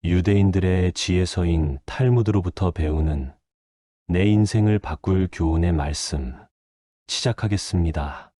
유대인들의 지혜서인 탈무드로부터 배우는 내 인생을 바꿀 교훈의 말씀 시작하겠습니다.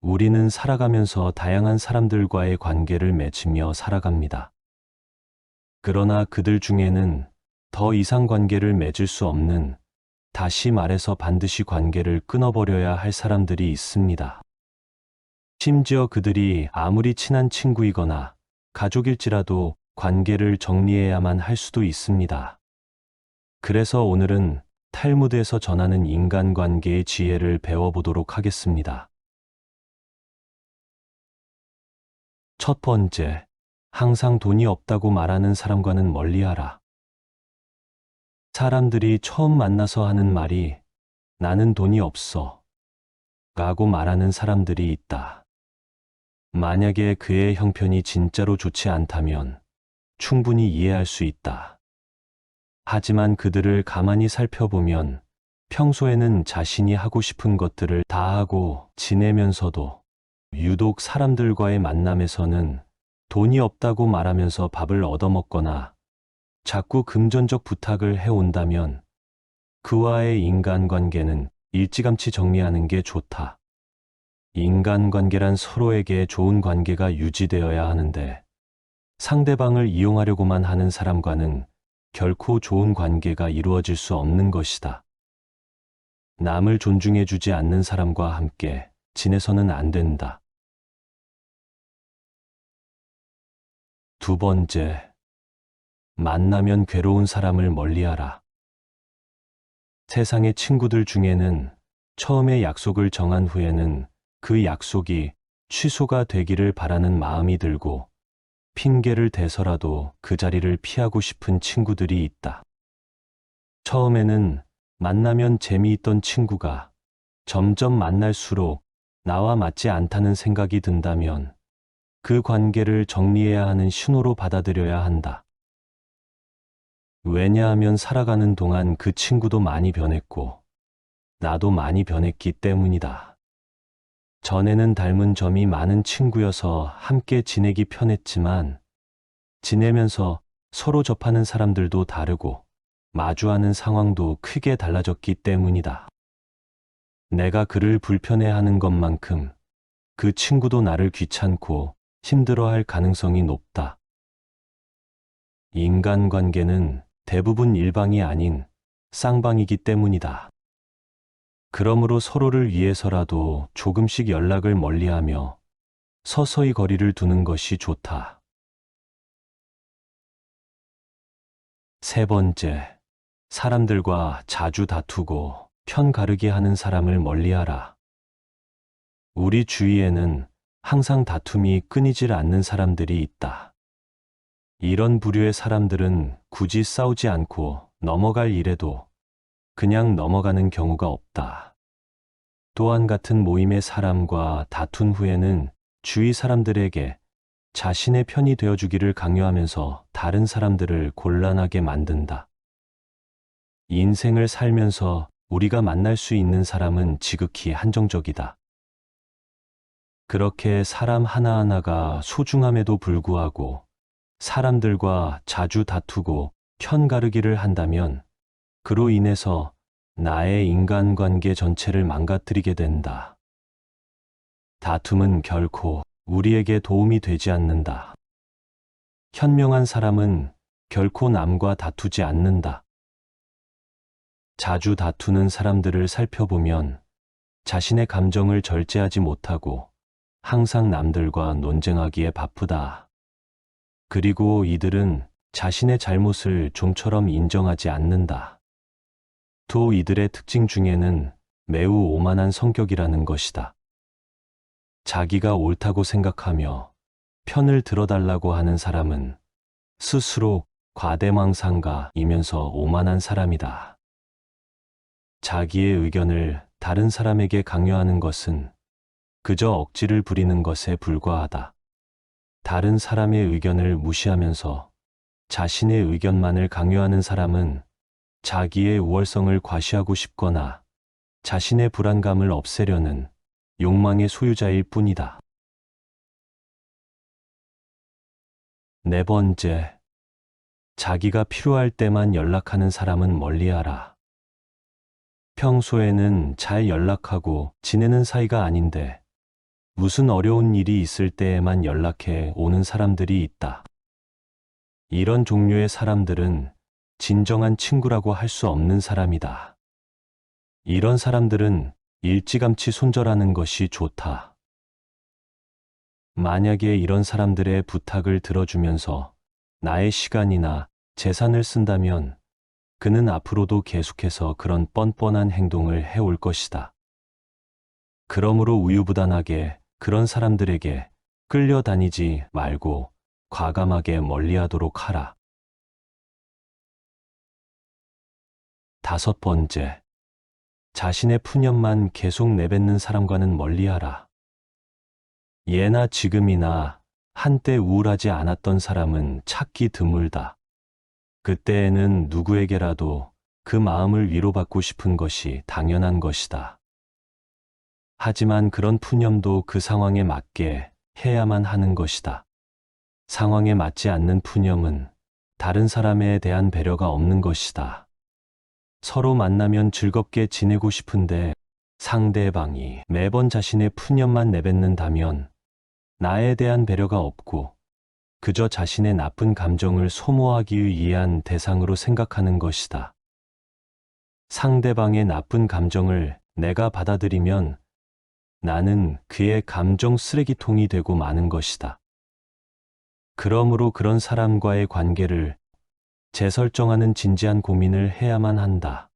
우리는 살아가면서 다양한 사람들과의 관계를 맺으며 살아갑니다. 그러나 그들 중에는 더 이상 관계를 맺을 수 없는, 다시 말해서 반드시 관계를 끊어버려야 할 사람들이 있습니다. 심지어 그들이 아무리 친한 친구이거나 가족일지라도 관계를 정리해야만 할 수도 있습니다. 그래서 오늘은 탈무드에서 전하는 인간관계의 지혜를 배워보도록 하겠습니다. 첫 번째, 항상 돈이 없다고 말하는 사람과는 멀리하라. 사람들이 처음 만나서 하는 말이 나는 돈이 없어 라고 말하는 사람들이 있다. 만약에 그의 형편이 진짜로 좋지 않다면 충분히 이해할 수 있다. 하지만 그들을 가만히 살펴보면 평소에는 자신이 하고 싶은 것들을 다 하고 지내면서도 유독 사람들과의 만남에서는 돈이 없다고 말하면서 밥을 얻어먹거나 자꾸 금전적 부탁을 해온다면 그와의 인간관계는 일찌감치 정리하는 게 좋다. 인간관계란 서로에게 좋은 관계가 유지되어야 하는데 상대방을 이용하려고만 하는 사람과는 결코 좋은 관계가 이루어질 수 없는 것이다. 남을 존중해주지 않는 사람과 함께 지내서는 안 된다. 두 번째, 만나면 괴로운 사람을 멀리하라. 세상의 친구들 중에는 처음에 약속을 정한 후에는 그 약속이 취소가 되기를 바라는 마음이 들고 핑계를 대서라도 그 자리를 피하고 싶은 친구들이 있다. 처음에는 만나면 재미있던 친구가 점점 만날수록 나와 맞지 않다는 생각이 든다면 그 관계를 정리해야 하는 신호로 받아들여야 한다. 왜냐하면 살아가는 동안 그 친구도 많이 변했고 나도 많이 변했기 때문이다. 전에는 닮은 점이 많은 친구여서 함께 지내기 편했지만 지내면서 서로 접하는 사람들도 다르고 마주하는 상황도 크게 달라졌기 때문이다. 내가 그를 불편해하는 것만큼 그 친구도 나를 귀찮고 힘들어할 가능성이 높다. 인간관계는 대부분 일방이 아닌 쌍방이기 때문이다. 그러므로 서로를 위해서라도 조금씩 연락을 멀리하며 서서히 거리를 두는 것이 좋다. 세 번째, 사람들과 자주 다투고 편 가르기 하는 사람을 멀리하라. 우리 주위에는 항상 다툼이 끊이질 않는 사람들이 있다. 이런 부류의 사람들은 굳이 싸우지 않고 넘어갈 일에도 그냥 넘어가는 경우가 없다. 또한 같은 모임의 사람과 다툰 후에는 주위 사람들에게 자신의 편이 되어주기를 강요하면서 다른 사람들을 곤란하게 만든다. 인생을 살면서 우리가 만날 수 있는 사람은 지극히 한정적이다. 그렇게 사람 하나하나가 소중함에도 불구하고 사람들과 자주 다투고 편 가르기를 한다면 그로 인해서 나의 인간관계 전체를 망가뜨리게 된다. 다툼은 결코 우리에게 도움이 되지 않는다. 현명한 사람은 결코 남과 다투지 않는다. 자주 다투는 사람들을 살펴보면 자신의 감정을 절제하지 못하고 항상 남들과 논쟁하기에 바쁘다. 그리고 이들은 자신의 잘못을 좀처럼 인정하지 않는다. 또 이들의 특징 중에는 매우 오만한 성격이라는 것이다. 자기가 옳다고 생각하며 편을 들어달라고 하는 사람은 스스로 과대망상가이면서 오만한 사람이다. 자기의 의견을 다른 사람에게 강요하는 것은 그저 억지를 부리는 것에 불과하다. 다른 사람의 의견을 무시하면서 자신의 의견만을 강요하는 사람은 자기의 우월성을 과시하고 싶거나 자신의 불안감을 없애려는 욕망의 소유자일 뿐이다. 네 번째, 자기가 필요할 때만 연락하는 사람은 멀리하라. 평소에는 잘 연락하고 지내는 사이가 아닌데 무슨 어려운 일이 있을 때에만 연락해 오는 사람들이 있다. 이런 종류의 사람들은 진정한 친구라고 할 수 없는 사람이다. 이런 사람들은 일찌감치 손절하는 것이 좋다. 만약에 이런 사람들의 부탁을 들어주면서 나의 시간이나 재산을 쓴다면 그는 앞으로도 계속해서 그런 뻔뻔한 행동을 해올 것이다. 그러므로 우유부단하게 그런 사람들에게 끌려다니지 말고 과감하게 멀리하도록 하라. 다섯 번째, 자신의 푸념만 계속 내뱉는 사람과는 멀리하라. 예나 지금이나 한때 우울하지 않았던 사람은 찾기 드물다. 그때에는 누구에게라도 그 마음을 위로받고 싶은 것이 당연한 것이다. 하지만 그런 푸념도 그 상황에 맞게 해야만 하는 것이다. 상황에 맞지 않는 푸념은 다른 사람에 대한 배려가 없는 것이다. 서로 만나면 즐겁게 지내고 싶은데 상대방이 매번 자신의 푸념만 내뱉는다면 나에 대한 배려가 없고 그저 자신의 나쁜 감정을 소모하기 위한 대상으로 생각하는 것이다. 상대방의 나쁜 감정을 내가 받아들이면 나는 그의 감정 쓰레기통이 되고 마는 것이다. 그러므로 그런 사람과의 관계를 재설정하는 진지한 고민을 해야만 한다.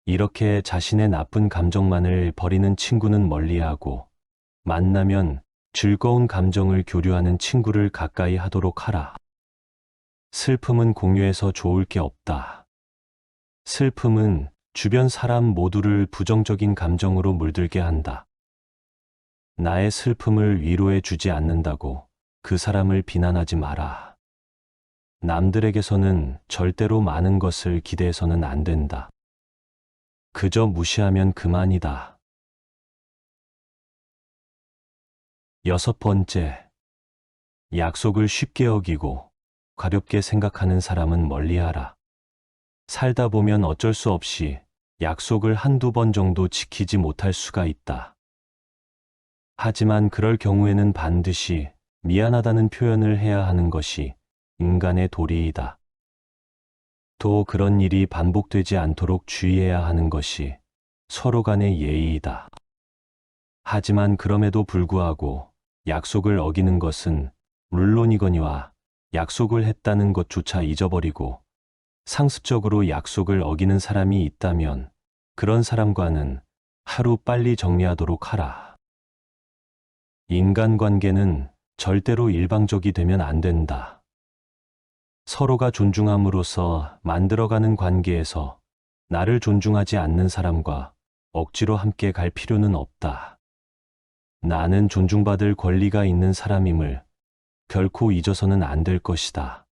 이렇게 자신의 나쁜 감정만을 버리는 친구는 멀리하고 만나면 즐거운 감정을 교류하는 친구를 가까이 하도록 하라. 슬픔은 공유해서 좋을 게 없다. 슬픔은 주변 사람 모두를 부정적인 감정으로 물들게 한다. 나의 슬픔을 위로해 주지 않는다고 그 사람을 비난하지 마라. 남들에게서는 절대로 많은 것을 기대해서는 안 된다. 그저 무시하면 그만이다. 여섯 번째, 약속을 쉽게 어기고 가볍게 생각하는 사람은 멀리하라. 살다 보면 어쩔 수 없이 약속을 한두 번 정도 지키지 못할 수가 있다. 하지만 그럴 경우에는 반드시 미안하다는 표현을 해야 하는 것이 인간의 도리이다. 또 그런 일이 반복되지 않도록 주의해야 하는 것이 서로 간의 예의이다. 하지만 그럼에도 불구하고 약속을 어기는 것은 물론이거니와 약속을 했다는 것조차 잊어버리고 상습적으로 약속을 어기는 사람이 있다면 그런 사람과는 하루 빨리 정리하도록 하라. 인간관계는 절대로 일방적이 되면 안 된다. 서로가 존중함으로써 만들어가는 관계에서 나를 존중하지 않는 사람과 억지로 함께 갈 필요는 없다. 나는 존중받을 권리가 있는 사람임을 결코 잊어서는 안 될 것이다.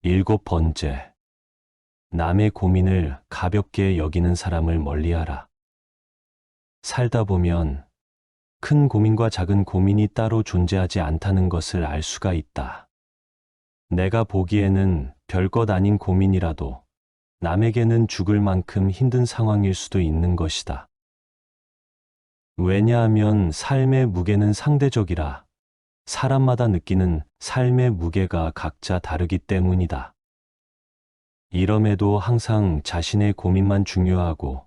일곱 번째, 남의 고민을 가볍게 여기는 사람을 멀리하라. 살다 보면 큰 고민과 작은 고민이 따로 존재하지 않다는 것을 알 수가 있다. 내가 보기에는 별것 아닌 고민이라도 남에게는 죽을 만큼 힘든 상황일 수도 있는 것이다. 왜냐하면 삶의 무게는 상대적이라 사람마다 느끼는 삶의 무게가 각자 다르기 때문이다. 이럼에도 항상 자신의 고민만 중요하고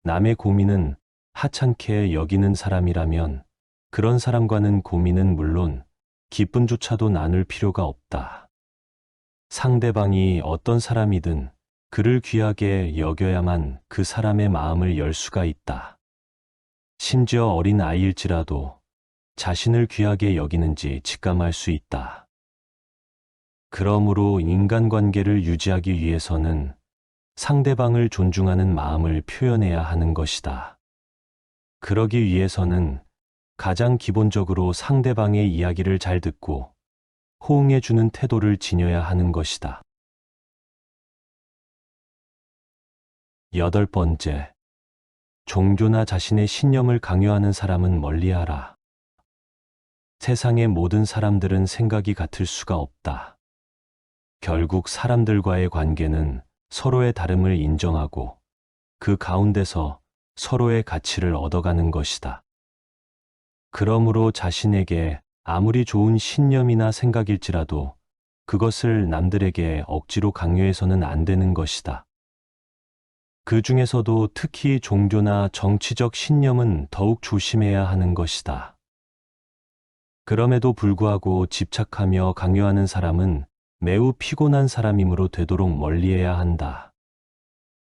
남의 고민은 하찮게 여기는 사람이라면 그런 사람과는 고민은 물론 기쁨조차도 나눌 필요가 없다. 상대방이 어떤 사람이든 그를 귀하게 여겨야만 그 사람의 마음을 열 수가 있다. 심지어 어린 아이일지라도 자신을 귀하게 여기는지 직감할 수 있다. 그러므로 인간관계를 유지하기 위해서는 상대방을 존중하는 마음을 표현해야 하는 것이다. 그러기 위해서는 가장 기본적으로 상대방의 이야기를 잘 듣고 호응해주는 태도를 지녀야 하는 것이다. 여덟 번째, 종교나 자신의 신념을 강요하는 사람은 멀리하라. 세상의 모든 사람들은 생각이 같을 수가 없다. 결국 사람들과의 관계는 서로의 다름을 인정하고 그 가운데서 서로의 가치를 얻어가는 것이다. 그러므로 자신에게 아무리 좋은 신념이나 생각일지라도 그것을 남들에게 억지로 강요해서는 안 되는 것이다. 그 중에서도 특히 종교나 정치적 신념은 더욱 조심해야 하는 것이다. 그럼에도 불구하고 집착하며 강요하는 사람은 매우 피곤한 사람이므로 되도록 멀리해야 한다.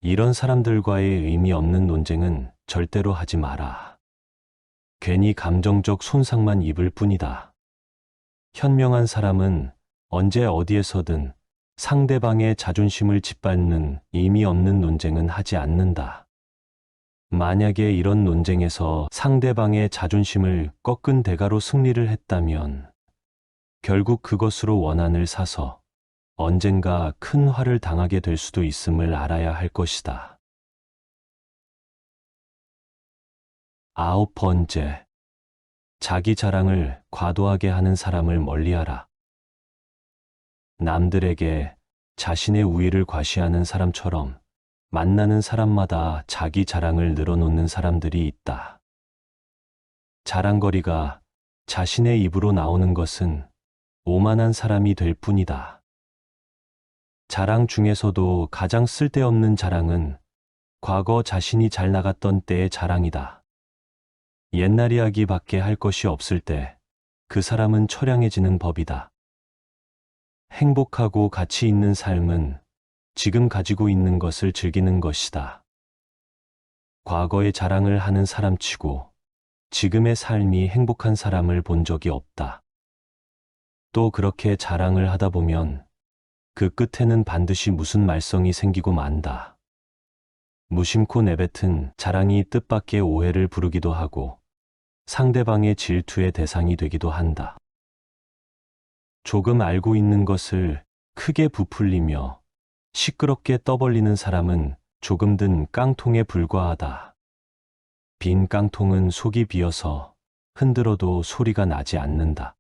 이런 사람들과의 의미 없는 논쟁은 절대로 하지 마라. 괜히 감정적 손상만 입을 뿐이다. 현명한 사람은 언제 어디에서든 상대방의 자존심을 짓밟는 의미 없는 논쟁은 하지 않는다. 만약에 이런 논쟁에서 상대방의 자존심을 꺾은 대가로 승리를 했다면 결국 그것으로 원한을 사서 언젠가 큰 화를 당하게 될 수도 있음을 알아야 할 것이다. 9번째, 자기 자랑을 과도하게 하는 사람을 멀리하라. 남들에게 자신의 우위를 과시하는 사람처럼 만나는 사람마다 자기 자랑을 늘어놓는 사람들이 있다. 자랑거리가 자신의 입으로 나오는 것은 오만한 사람이 될 뿐이다. 자랑 중에서도 가장 쓸데없는 자랑은 과거 자신이 잘 나갔던 때의 자랑이다. 옛날 이야기밖에 할 것이 없을 때 그 사람은 처량해지는 법이다. 행복하고 가치 있는 삶은 지금 가지고 있는 것을 즐기는 것이다. 과거의 자랑을 하는 사람치고 지금의 삶이 행복한 사람을 본 적이 없다. 또 그렇게 자랑을 하다 보면 그 끝에는 반드시 무슨 말썽이 생기고 만다. 무심코 내뱉은 자랑이 뜻밖의 오해를 부르기도 하고 상대방의 질투의 대상이 되기도 한다. 조금 알고 있는 것을 크게 부풀리며 시끄럽게 떠벌리는 사람은 조금 든 깡통에 불과하다. 빈 깡통은 속이 비어서 흔들어도 소리가 나지 않는다.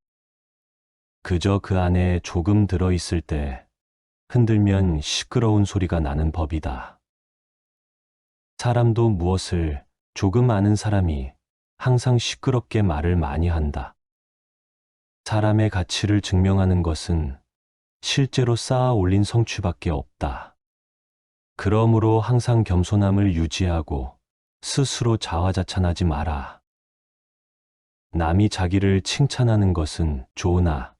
그저 그 안에 조금 들어있을 때 흔들면 시끄러운 소리가 나는 법이다. 사람도 무엇을 조금 아는 사람이 항상 시끄럽게 말을 많이 한다. 사람의 가치를 증명하는 것은 실제로 쌓아 올린 성취밖에 없다. 그러므로 항상 겸손함을 유지하고 스스로 자화자찬하지 마라. 남이 자기를 칭찬하는 것은 좋으나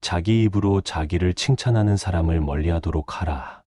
자기 입으로 자기를 칭찬하는 사람을 멀리하도록 하라.